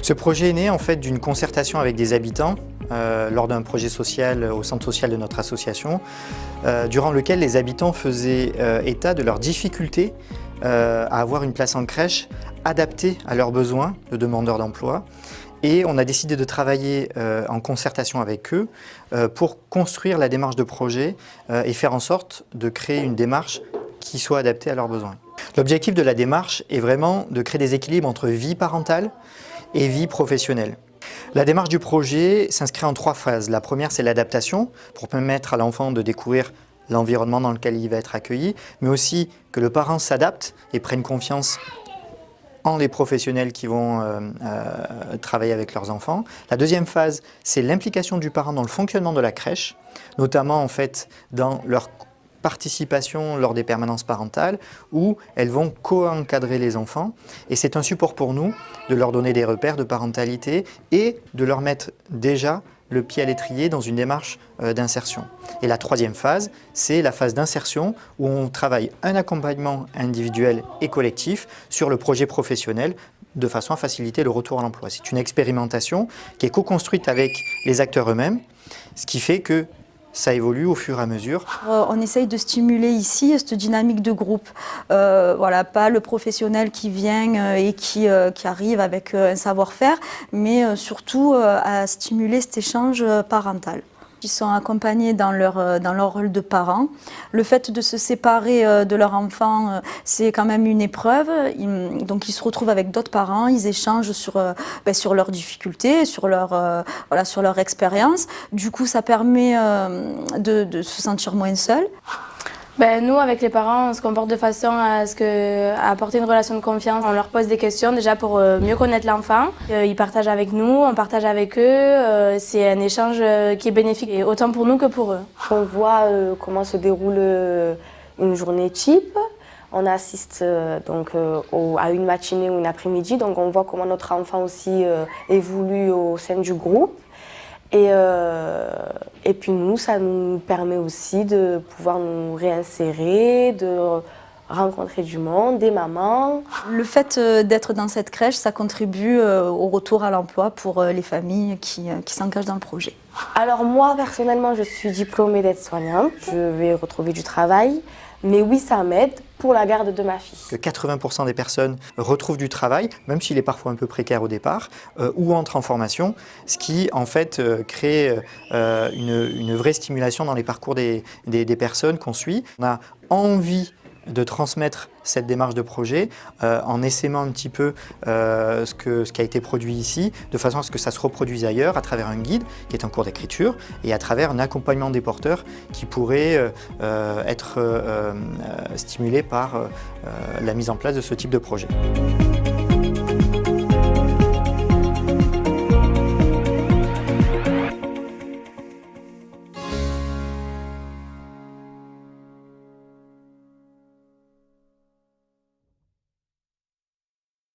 Ce projet est né en fait d'une concertation avec des habitants lors d'un projet social au centre social de notre association, durant lequel les habitants faisaient état de leurs difficultés à avoir une place en crèche adaptée à leurs besoins de demandeurs d'emploi. Et on a décidé de travailler en concertation avec eux pour construire la démarche de projet et faire en sorte de créer une démarche qui soit adaptée à leurs besoins. L'objectif de la démarche est vraiment de créer des équilibres entre vie parentale et vie professionnelle. La démarche du projet s'inscrit en 3 phases. La première, c'est l'adaptation, pour permettre à l'enfant de découvrir l'environnement dans lequel il va être accueilli, mais aussi que le parent s'adapte et prenne confiance en les professionnels qui vont travailler avec leurs enfants. La deuxième phase, c'est l'implication du parent dans le fonctionnement de la crèche, notamment en fait dans leur participation lors des permanences parentales où elles vont co-encadrer les enfants et c'est un support pour nous de leur donner des repères de parentalité et de leur mettre déjà le pied à l'étrier dans une démarche d'insertion. Et la troisième phase, c'est la phase d'insertion où on travaille un accompagnement individuel et collectif sur le projet professionnel de façon à faciliter le retour à l'emploi. C'est une expérimentation qui est co-construite avec les acteurs eux-mêmes, ce qui fait que ça évolue au fur et à mesure. On essaye de stimuler ici cette dynamique de groupe. Voilà, pas le professionnel qui vient et qui arrive avec un savoir-faire, mais surtout à stimuler cet échange parental. Ils sont accompagnés dans leur rôle de parents. Le fait de se séparer de leur enfant, c'est quand même une épreuve. Donc ils se retrouvent avec d'autres parents, ils échangent sur leurs difficultés, sur leur expérience. Du coup, ça permet de se sentir moins seul. Nous, avec les parents, on se comporte de façon à apporter une relation de confiance. On leur pose des questions déjà pour mieux connaître l'enfant. Ils partagent avec nous, on partage avec eux. C'est un échange qui est bénéfique, et autant pour nous que pour eux. On voit comment se déroule une journée type. On assiste à une matinée ou une après-midi. Donc on voit comment notre enfant aussi évolue au sein du groupe. Et puis nous, ça nous permet aussi de pouvoir nous réinsérer, de rencontrer du monde, des mamans. Le fait d'être dans cette crèche, ça contribue au retour à l'emploi pour les familles qui s'engagent dans le projet. Alors moi, personnellement, je suis diplômée d'aide-soignante. Je vais retrouver du travail. Mais oui, ça m'aide pour la garde de ma fille. Que 80% des personnes retrouvent du travail, même s'il est parfois un peu précaire au départ, ou entrent en formation, ce qui en fait crée une vraie stimulation dans les parcours des personnes qu'on suit. On a envie de transmettre cette démarche de projet en essaimant un petit peu ce qui a été produit ici, de façon à ce que ça se reproduise ailleurs à travers un guide qui est en cours d'écriture et à travers un accompagnement des porteurs qui pourrait être stimulé par la mise en place de ce type de projet.